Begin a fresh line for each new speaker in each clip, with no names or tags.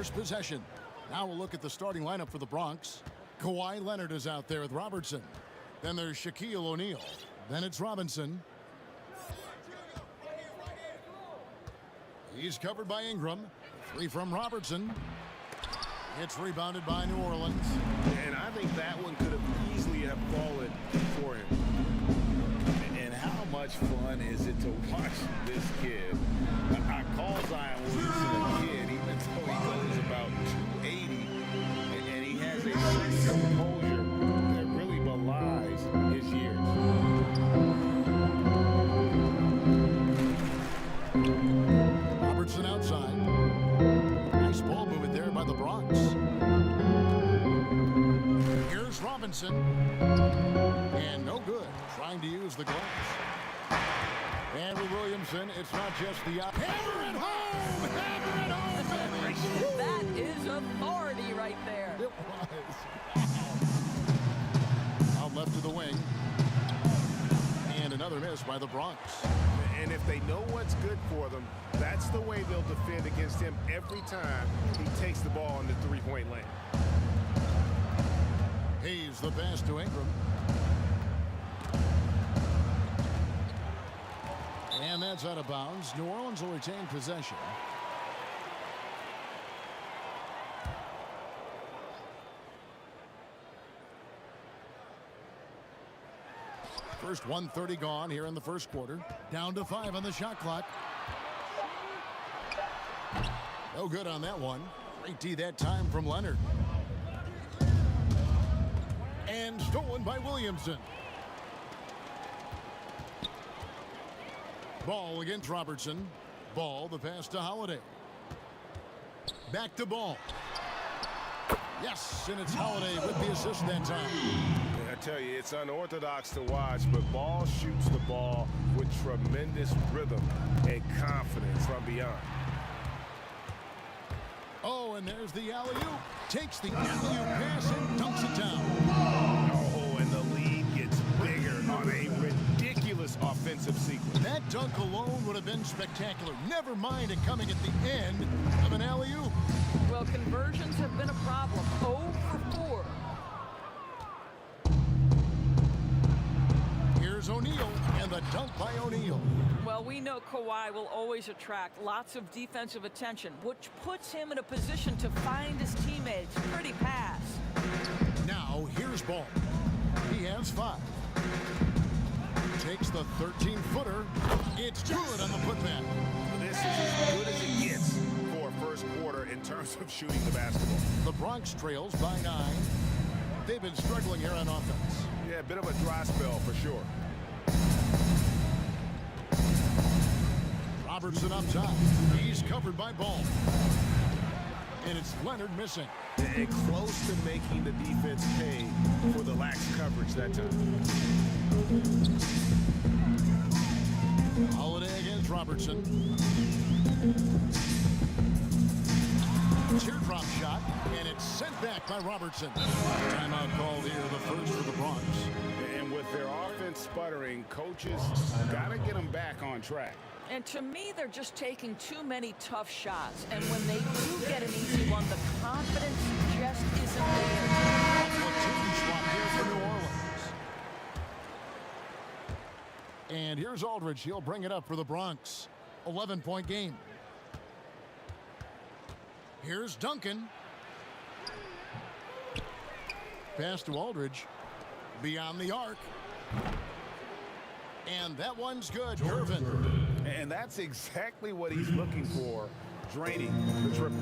first possession. Now we'll look at the starting lineup for the Bronx. Kawhi Leonard is out there with Robertson. Then there's Shquile O'Neal. Then it's Robinson. He's covered by Ingram. Three from Robertson. It's rebounded by New Orleans.
And I think that one could have easily have fallen for him. And how much fun is it to watch this kid? I call Zion Williamson a kid, even though he goes about 280. And he has a sense of composure that really belies his years.
Robertson outside. Nice ball movement there by the Bronx. Here's Robinson. And no good. Trying to use the gloves. And with Williamson, it's not just the hammer it home! Hammer it home, baby!
That is authority right there.
It was. Out left to the wing. And another miss by the Bronx.
And if they know what's good for them, that's the way they'll defend against him every time he takes the ball in the three-point lane.
Hayes the pass to Ingram. And that's out of bounds. New Orleans will retain possession. First 1:30 gone here in the first quarter. Down to 5 on the shot clock. No good on that one. Great D that time from Leonard. And stolen by Williamson. Ball against Robertson. Ball, the pass to Holiday. Back to Ball. Yes, and it's Holiday with the assist that time.
I tell you, it's unorthodox to watch, but Ball shoots the ball with tremendous rhythm and confidence from beyond.
Oh, and there's the alley-oop. Takes the alley-oop pass and dunks it down.
Oh, and the lead gets bigger on a ridiculous offensive sequence.
That dunk alone would have been spectacular. Never mind it coming at the end of an alley-oop.
Well, conversions have been a problem. 0 for 4.
Here's O'Neal, and the dunk by O'Neal.
Well, we know Kawhi will always attract lots of defensive attention, which puts him in a position to find his teammates. Pretty pass.
Now, here's Ball. He has 5. Takes the 13-footer. It's good on the putback.
This is as good as it gets for a first quarter in terms of shooting the basketball.
The Bronx trails by 9. They've been struggling here on offense.
Yeah, a bit of a dry spell for sure.
Robertson up top. He's covered by Ball. And it's Leonard missing.
And close to making the defense pay for the lax coverage that time.
Holiday against Robertson. Teardrop shot, and it's sent back by Robertson. Timeout called here, the first for the Bronx.
And with their offense sputtering, coaches got to get them back on track.
And to me, they're just taking too many tough shots. And when they do get an easy one, the confidence just isn't there.
Platoon swap here for New Orleans. And here's Aldridge. He'll bring it up for the Bronx. 11-point game. Here's Duncan. Pass to Aldridge. Beyond the arc. And that one's good. Irvin.
And that's exactly what he's looking for, draining the triple.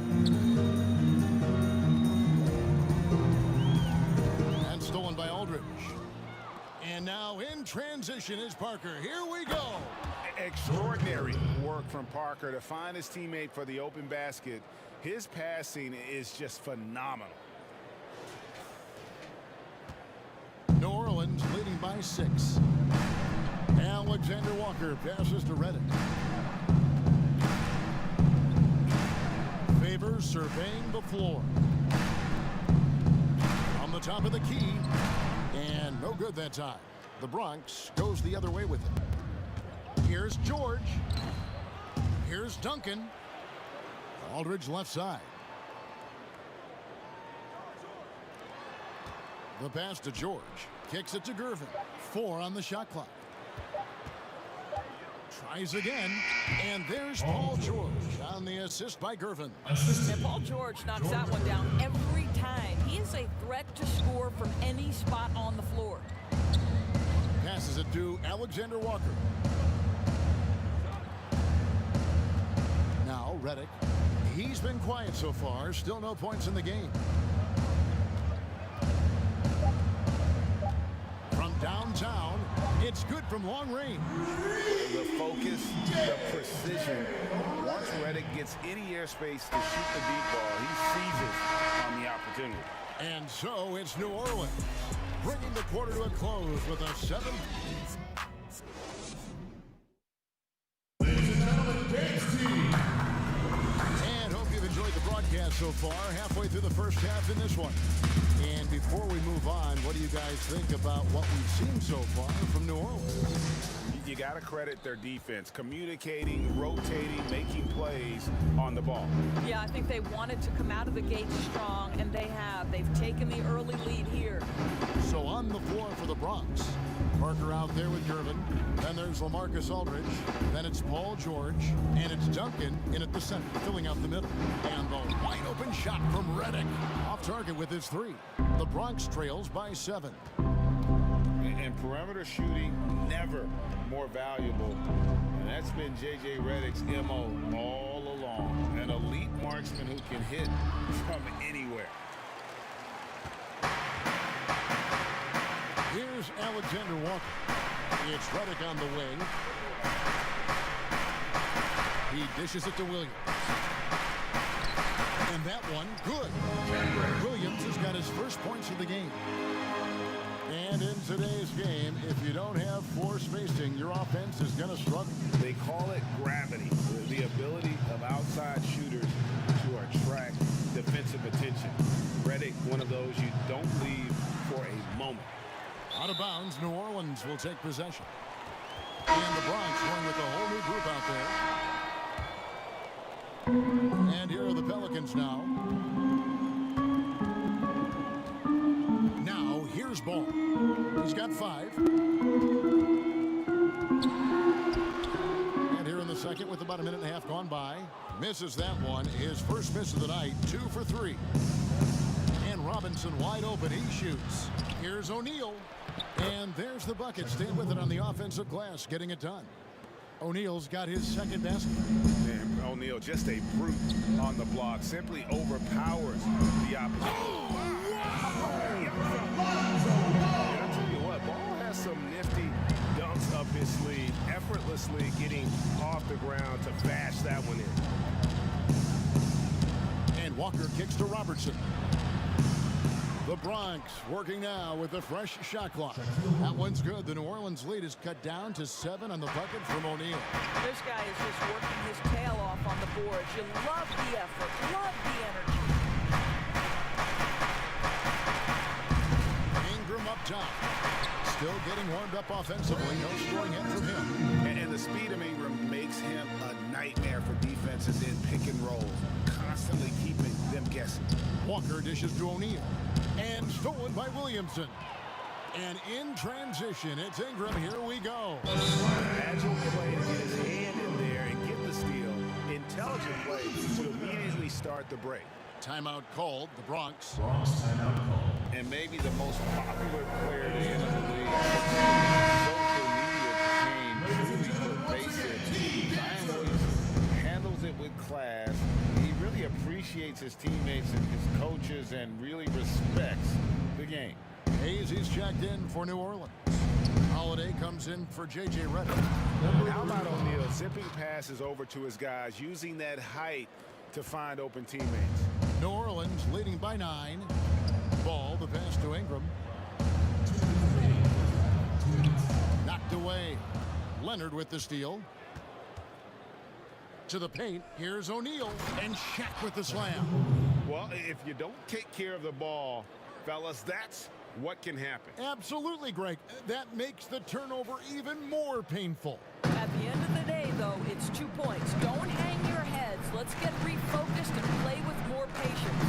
And stolen by Aldridge. And now in transition is Parker. Here we go.
Extraordinary work from Parker to find his teammate for the open basket. His passing is just phenomenal.
New Orleans leading by 6. Alexander Walker passes to Reddick. Favors surveying the floor. On the top of the key. And no good that time. The Bronx goes the other way with it. Here's George. Here's Duncan. Aldridge left side. The pass to George. Kicks it to Gervin. 4 on the shot clock. Tries again. And there's Paul George on the assist by Gervin.
And Paul George knocks that one down every time. He is a threat to score from any spot on the floor.
Passes it to Alexander Walker. Now Redick. He's been quiet so far. Still no points in the game. From downtown, it's good from long range.
The focus, the precision. Once Redick gets any airspace to shoot the deep ball, he seizes on the opportunity.
And so it's New Orleans, bringing the quarter to a close with a 7. And hope you've enjoyed the broadcast so far. Halfway through the first half in this one. And before we move on, what do you guys think about what we've seen so far from New Orleans?
You got to credit their defense, communicating, rotating, making plays on the ball.
Yeah, I think they wanted to come out of the gate strong, and they have. They've taken the early lead here.
So on the floor for the Bronx, Parker out there with Gervin. Then there's LaMarcus Aldridge. Then it's Paul George. And it's Duncan in at the center, filling out the middle. And the wide open shot from Redick. Off target with his 3. The Bronx trails by 7.
And perimeter shooting never more valuable. And that's been J.J. Redick's M.O. all along. An elite marksman who can hit from anywhere.
Here's Alexander Walker. It's Redick on the wing. He dishes it to Williams. And that one, good. Williams has got his first points of the game. And in today's game, if you don't have floor spacing, your offense is going to struggle.
They call it gravity, the ability of outside shooters to attract defensive attention. Redick, one of those you don't leave for a moment.
Out of bounds, New Orleans will take possession. And the Bronx going with a whole new group out there. And here are the Pelicans now. Now, here's Ball. He's got 5. And here in the second with about a minute and a half gone by. Misses that one. His first miss of the night, 2 for 3. And Robinson wide open. He shoots. Here's O'Neal. And there's the bucket. Staying with it on the offensive glass, getting it done. O'Neal's got his second basket.
And O'Neal, just a brute on the block, simply overpowers the opposition. And I tell you what, Ball has some nifty dunks up his sleeve, effortlessly getting off the ground to bash that one in.
And Walker kicks to Robertson. The Bronx working now with a fresh shot clock. That one's good. The New Orleans lead is cut down to 7 on the bucket from O'Neal.
This guy is just working his tail off on the boards. You love the effort, love the energy.
Ingram up top. Still getting warmed up offensively. No scoring hit from him.
And the speed of Ingram makes him a nightmare for defenses in pick and roll, constantly keeping them guessing.
Walker dishes to O'Neal. And stolen by Williamson. And in transition, it's Ingram. Here we go.
Agile play to get his hand in there and get the steal. Intelligent play to immediately start the break.
Timeout called. The Bronx.
Timeout called. And maybe the most popular player to enter the league. Social media became truly pervasive. Zion Williamson handles it with class. He really appreciates his teammates and his coaches and really respects the game.
Hayes is checked in for New Orleans. Holiday comes in for J.J. Redick.
How about O'Neal zipping passes over to his guys, using that height to find open teammates?
New Orleans leading by 9. Ball, the pass to Ingram. Knocked away. Leonard with the steal. To the paint. Here's O'Neal. And Shaq with the slam.
Well, if you don't take care of the ball, fellas, that's what can happen.
Absolutely, Greg. That makes the turnover even more painful.
At the end of the day, though, it's 2 points. Don't hang your heads. Let's get refocused and play with more patience.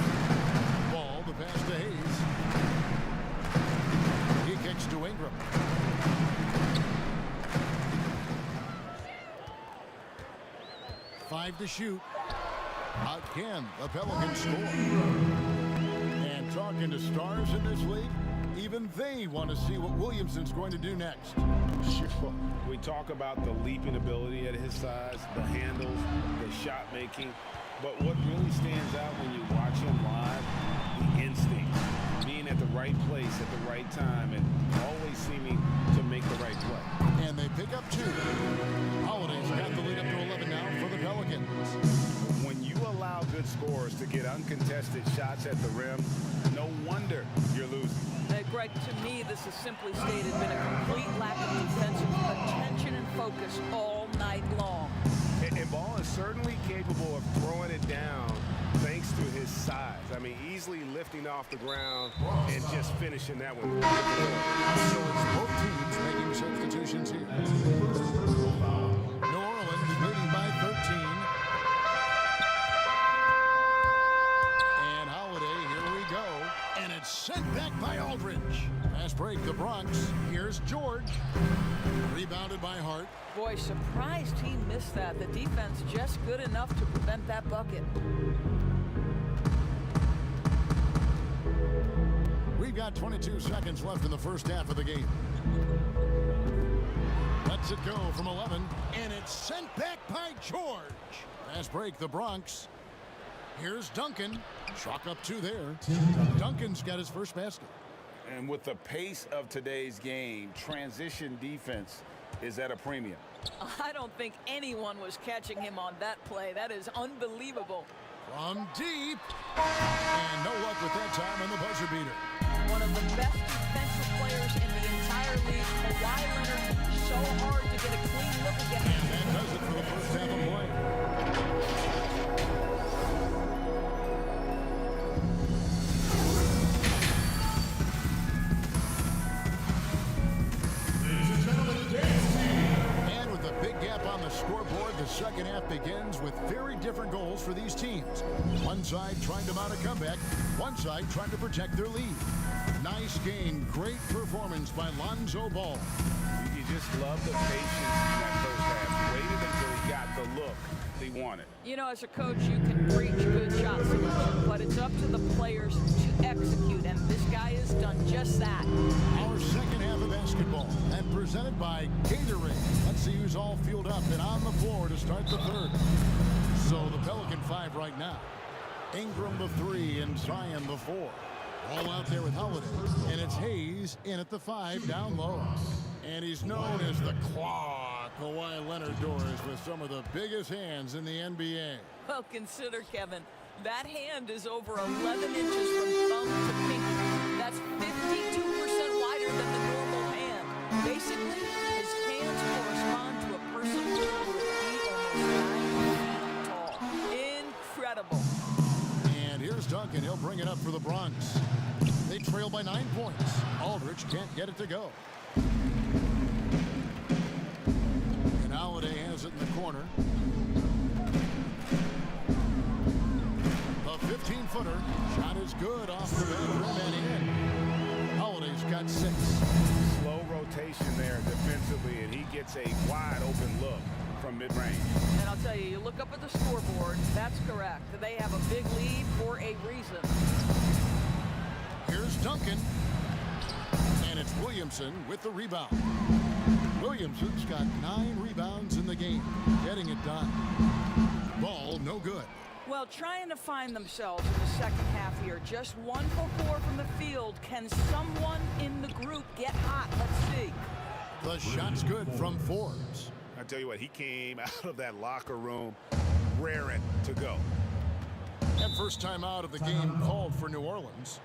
Ball, the pass to Hayes. 5 to shoot. Again, the Pelicans score. And talking to stars in this league, even they want to see what Williamson's going to do next.
Sure. We talk about the leaping ability at his size, the handles, the shot making. But what really stands out when you watch him live, the instinct, being at the right place at the right time and always seeming to make the right play.
And they pick up 2. Holiday's got the lead up to 11 now for the Pelicans.
When you allow good scorers to get uncontested shots at the rim, no wonder you're losing.
Greg, to me, this has simply stated been a complete lack of defensive attention and focus all night long.
And Ball is certainly capable of throwing it down thanks to his size. I mean, easily lifting off the ground and just finishing that one.
So it's both teams making substitutions here. New Orleans leading by 13. And Holiday, here we go. And it's sent back by Aldridge. Fast break, the Bronx. Here's George. Rebounded by Hart.
Boy, surprised he missed that. The defense just good enough to prevent that bucket.
We've got 22 seconds left in the first half of the game. Lets it go from 11, and it's sent back by George. Fast break, the Bronx. Here's Duncan. Chalk up 2 there. Duncan's got his first basket.
And with the pace of today's game, transition defense is at a premium.
I don't think anyone was catching him on that play. That is unbelievable.
From deep. And no luck with that time on the buzzer beater.
One of the best defensive players in the entire league. Kawhi Leonard, so hard to get a clean look against.
And that does it for the first half of play. And with a big gap on the scoreboard, the second half begins with very different goals for these teams. One side trying to mount a comeback, one side trying to protect their lead. Nice game, great performance by Lonzo Ball.
You just love the patience in that first half. Waited until he got the look he wanted.
You know, as a coach, you can preach good shot selection, but it's up to the players to execute, and this guy has done just that.
Our second half of basketball, and presented by Gatorade. Let's see who's all fueled up and on the floor to start the third. So the Pelican 5 right now. Ingram the 3 and Zion the 4. All out there with Holiday. And it's Hayes in at the 5 down low. And he's known as the Claw. Kawhi Leonard doors with some of the biggest hands in the NBA.
Well, consider, Kevin, that hand is over 11 inches from thumb to pinky. That's 52% wider than the normal hand. Basically, his hands correspond to a person who would be almost 9 feet tall. Incredible.
And here's Duncan. He'll bring it up for the Bronx. They trail by 9 points. Aldridge can't get it to go. And Holiday has it in the corner. The 15-footer. Shot is good off the back rim and in. Holiday's got 6.
Slow rotation there defensively, and he gets a wide open look from mid-range.
And I'll tell you, you look up at the scoreboard, that's correct. They have a big lead for a reason.
Here's Duncan. And it's Williamson with the rebound. Williamson's got 9 rebounds in the game. Getting it done. Ball no good.
Well, trying to find themselves in the second half here. Just 1 for 4 from the field. Can someone in the group get hot? Let's see.
The shot's good from Forbes.
I tell you what, he came out of that locker room raring to go.
And first time out of the game called for New Orleans.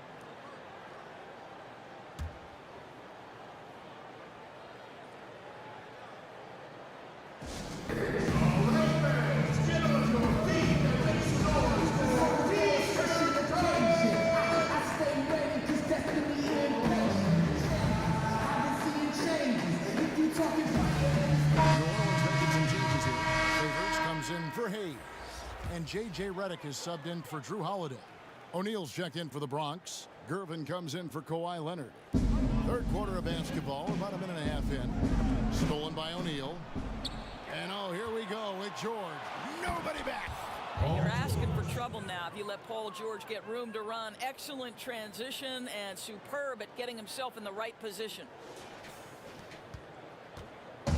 For Hayes. And J.J. Redick is subbed in for Drew Holiday. O'Neal's checked in for the Bronx. Gervin comes in for Kawhi Leonard. Third quarter of basketball, about a minute and a half in. Stolen by O'Neal. And oh, here we go with George. Nobody back.
You're asking for trouble now if you let Paul George get room to run. Excellent transition and superb at getting himself in the right position.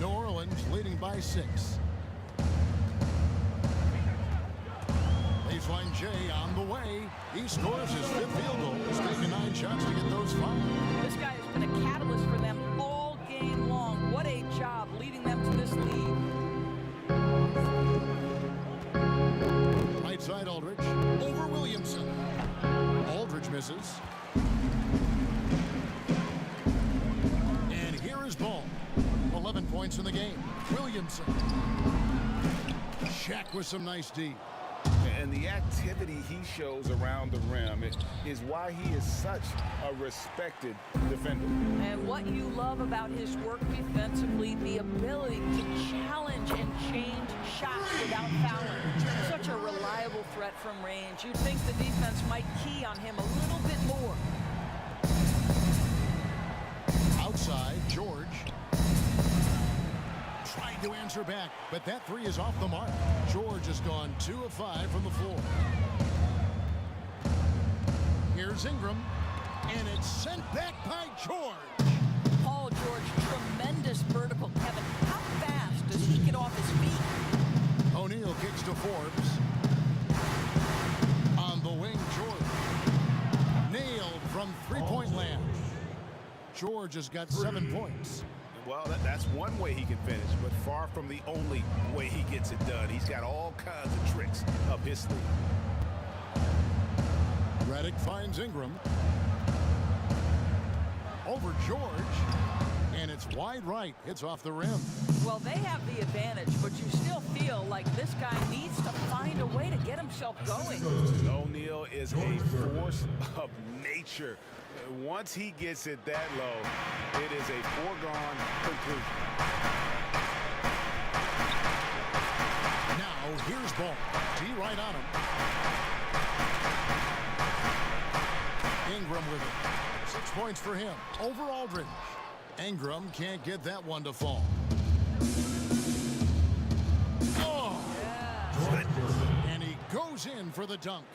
New Orleans leading by 6. Baseline Jay on the way. He scores his 5th field goal. He's taken 9 shots to get those 5.
This guy has been a catalyst for them all game long. What a job leading them to this lead.
Right side Aldridge over Williamson. Aldridge misses. And here is Ball. 11 points in the game. Williamson. Shaq with some nice D.
And the activity he shows around the rim is why he is such a respected defender.
And what you love about his work defensively, the ability to challenge and change shots without fouling. Such a reliable threat from range. You'd think the defense might key on him a little bit more.
Outside, George. Trying to answer back, but that 3 is off the mark. George has gone 2 of 5 from the floor. Here's Ingram, and it's sent back by George.
Paul George, tremendous vertical. Kevin, how fast does he get off his feet?
O'Neal kicks to Forbes. On the wing, George. Nailed from three-point land. George has got 7 points.
Well, that's one way he can finish, but far from the only way he gets it done. He's got all kinds of tricks up his sleeve.
Redick finds Ingram. Over George. And it's wide right. Hits off the rim.
Well, they have the advantage, but you still feel like this guy needs to find a way to get himself going.
O'Neal is a force of nature. Once he gets it that low, it is a foregone conclusion.
Now, here's Ball. D right on him. Ingram with it. 6 points for him. Over Aldridge. Ingram can't get that one to fall. Oh!
Yeah.
And he goes in for the dunk.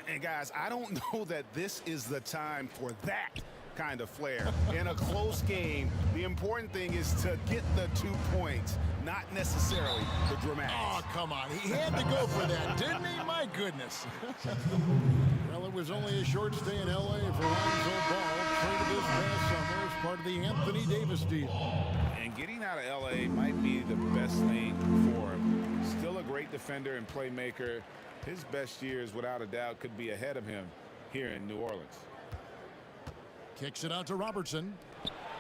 And guys, I don't know that this is the time for that kind of flair. In a close game, the important thing is to get the 2 points, not necessarily the dramatics.
Oh, come on. He had to go for that, didn't he? My goodness. Well, it was only a short stay in L.A. for Lonzo Ball. Traded this past summer as part of the Anthony Davis deal.
And getting out of L.A. might be the best thing for him. Still a great defender and playmaker. His best years, without a doubt, could be ahead of him here in New Orleans.
Kicks it out to Robertson.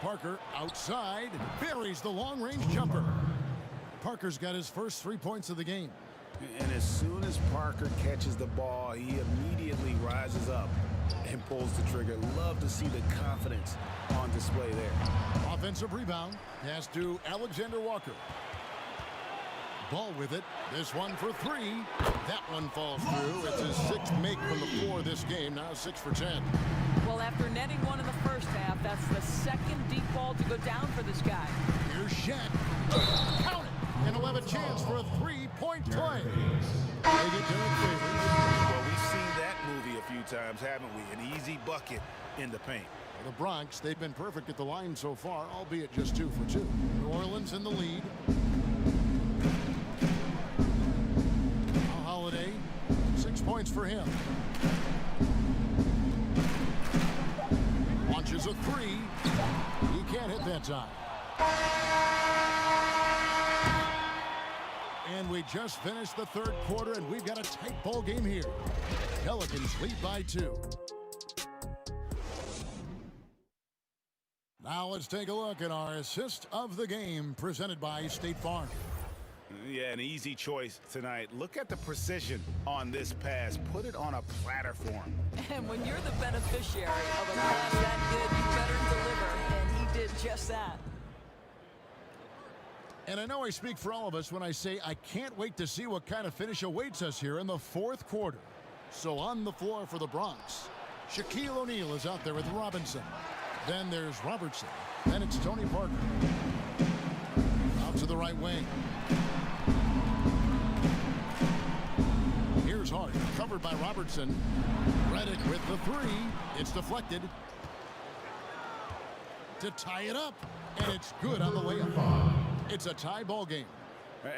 Parker outside. Buries the long-range jumper. Parker's got his first 3 points of the game.
And as soon as Parker catches the ball, he immediately rises up and pulls the trigger. Love to see the confidence on display there.
Offensive rebound. Pass to Alexander Walker. Ball with it. This one for 3. That one falls through. It's his 6th make from the floor this game. Now 6 for 10.
Well, after netting one in the first half, that's the second deep ball to go down for this guy.
Here's Shaq. Count it. And he'll have a chance for a 3-point play. They get Derek Favors.
Well, we've seen that movie a few times, haven't we? An easy bucket in the paint.
The Bronx, they've been perfect at the line so far, albeit just 2 for 2. New Orleans in the lead. Holiday, 6 points for him. Launches a 3. He can't hit that time. And we just finished the 3rd quarter, and we've got a tight ball game here. Pelicans lead by 2. Now let's take a look at our assist of the game presented by State Farm.
Yeah, an easy choice tonight. Look at the precision on this pass. Put it on a platter for him.
And when you're the beneficiary of a pass that good, you better deliver. And he did just that.
And I know I speak for all of us when I say I can't wait to see what kind of finish awaits us here in the 4th quarter. So on the floor for the Bronx, Shquile O'Neal is out there with Robinson. Then there's Robertson. Then it's Tony Parker. Out to the right wing. covered by Robertson. Redick with the three. It's deflected. To tie it up. And it's good on the layup. It's a tie ball game.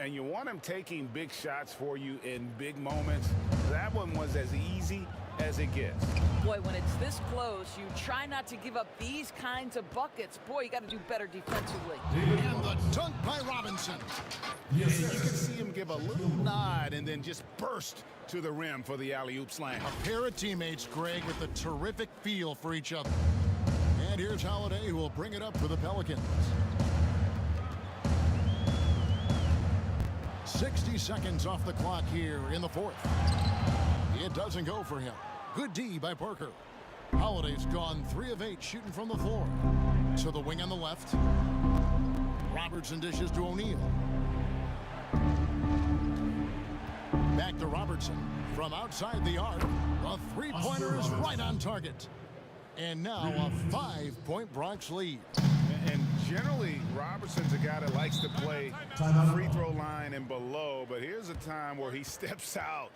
And you want him taking big shots for you in big moments. That one was as easy as it gets.
Boy, when it's this close, you try not to give up these kinds of buckets. Boy, you got to do better defensively.
And the dunk by Robinson.
You can see him give a little nod and then just burst to the rim for the alley-oop slam.
A pair of teammates, Greg, with a terrific feel for each other. And here's Holiday, who will bring it up for the Pelicans. 60 seconds off the clock here in the fourth. It doesn't go for him. Good D by Parker. Holiday's gone 3 of 8 shooting from the floor. To the wing on the left. Robertson dishes to O'Neal. Back to Robertson from outside the arc. The three-pointer is right on target. And now a 5-point Bronx lead.
And generally, Robertson's a guy that likes to play free throw line and below, but here's a time where he steps out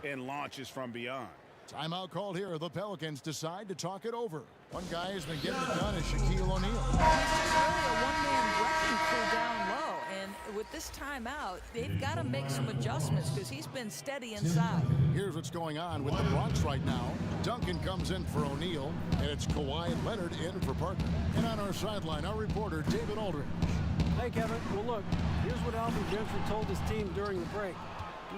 and launches from beyond.
Timeout called here. The Pelicans decide to talk it over. One guy has been getting it done is Shquile O'Neal.
This is really a one-man wrecking crew down low, and with this timeout, they've got to make some adjustments because he's been steady inside.
Here's what's going on with the Bronx right now. Duncan comes in for O'Neal, and it's Kawhi and Leonard in for Parker. And on our sideline, our reporter, David Aldridge.
Hey, Kevin. Well, look, here's what Alvin Gentry told his team during the break.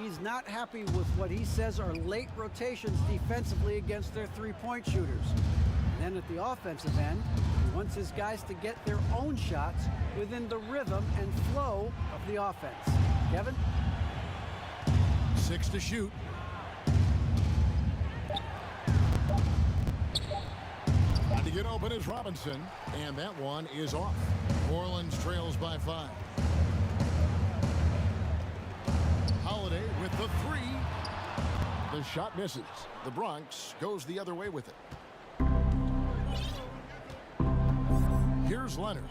He's not happy with what he says are late rotations defensively against their three-point shooters. And then at the offensive end, he wants his guys to get their own shots within the rhythm and flow of the offense. Kevin?
6 to shoot. To get open is Robinson, and that one is off. New Orleans trails by 5. Holiday with the three. The shot misses. The Bronx goes the other way with it. Here's Leonard.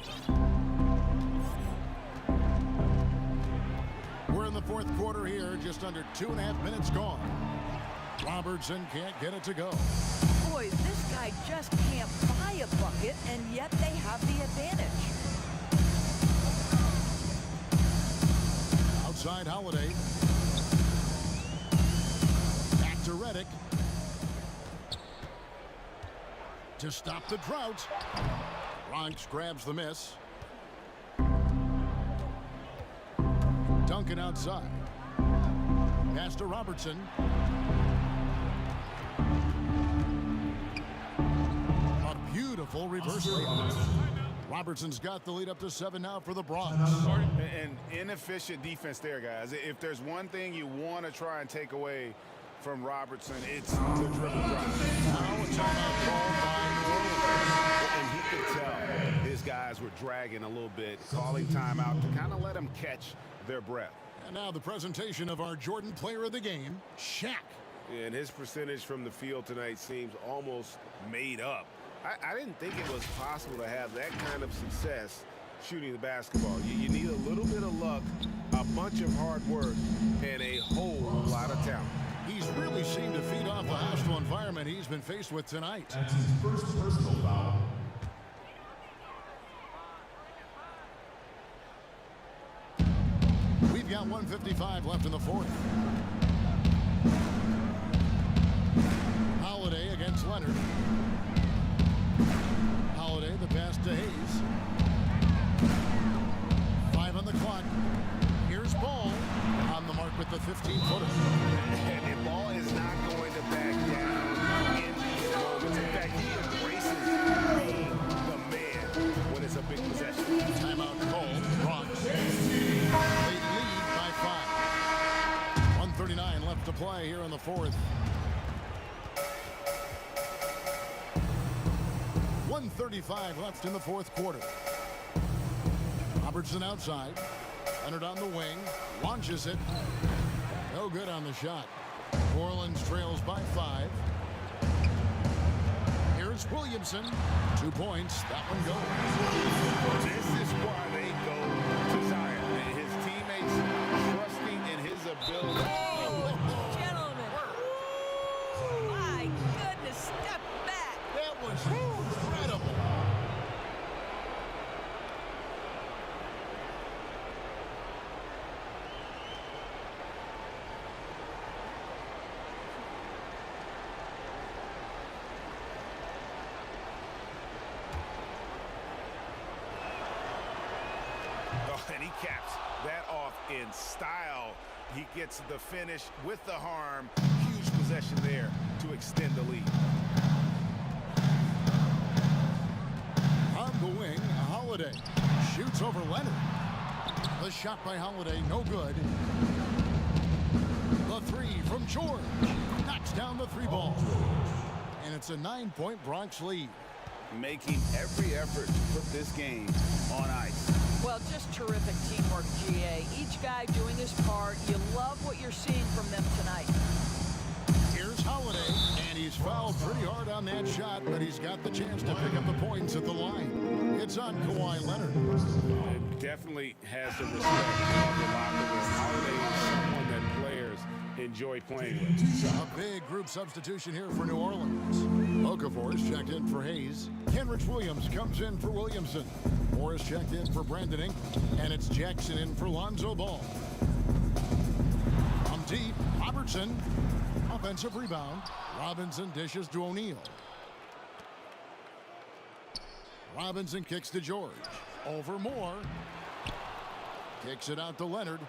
We're in the fourth quarter here, just under 2.5 minutes gone. Robertson can't get it to go.
Boy, this guy just can't buy a bucket, and yet they have the advantage.
Outside Holiday. Back to Redick. To stop the drought. Bronx grabs the miss. Duncan outside. Pass to Robertson. A beautiful reverse layup. Robertson's got the lead up to 7 now for the Bronx.
And inefficient defense there, guys. If there's one thing you want to try and take away from Robertson, it's the dribble drive.
Now a timeout called by New Orleans.
And he could tell his guys were dragging a little bit, calling timeout to kind of let them catch their breath.
And now the presentation of our Jordan player of the game, Shaq.
And his percentage from the field tonight seems almost made up. I didn't think it was possible to have that kind of success shooting the basketball. You need a little bit of luck, a bunch of hard work, and a whole lot of talent.
He's really seemed to feed off the hostile environment he's been faced with tonight.
That's his first personal foul.
We've got 1:55 left in the fourth. Holiday against Leonard. Holiday, the pass to Hayes. 5 on the clock. Here's Ball on the mark with the 15-footer.
And the ball is not going to back down in these moments. In fact, he embraces being the man when it's a big possession.
Timeout called. Bronx. They lead by 5. 1:39 left to play here in the fourth. 1:35 left in the fourth quarter. Robertson outside. Leonard on the wing. Launches it. No good on the shot. New Orleans trails by 5. Here's Williamson. 2 points. That one goes.
This is why they go to Zion. His teammates trusting in his ability.
Hey, gentlemen.
style. He gets the finish with the harm. Huge possession there to extend the lead.
On the wing, Holiday shoots over Leonard. The shot by Holiday, no good. The three from George. Knocks down the three ball. And it's a 9-point Bronx lead.
Making every effort to put this game on ice.
Well, just terrific teamwork, GA. Each guy doing his part. You love what you're seeing from them tonight.
Here's Holiday, and he's fouled pretty hard on that shot, but he's got the chance to pick up the points at the line. It's on Kawhi Leonard.
It definitely has the respect of the locker room. Holiday is someone that players enjoy playing with.
A big group substitution here for New Orleans. Okafor's checked in for Hayes. Kenrich Williams comes in for Williamson. Morris checked in for Brandon Ingram. And it's Jackson in for Lonzo Ball. From deep, Robertson. Offensive rebound. Robinson dishes to O'Neal. Robinson kicks to George. Over Moore. Kicks it out to Leonard.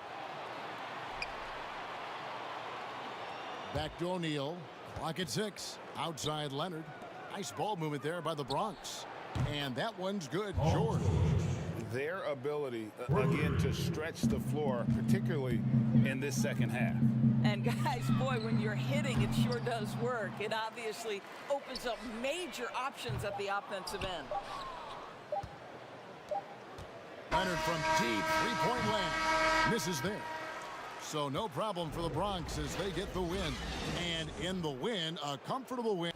Back to O'Neal. Clock at 6. Outside Leonard. Nice ball movement there by the Bronx. And that one's good. George.
Their ability, again, to stretch the floor, particularly in this second half.
And guys, boy, when you're hitting, it sure does work. It obviously opens up major options at the offensive end.
Leonard from deep, three-point land. Misses there. So no problem for the Bronx as they get the win. And in the win, a comfortable win.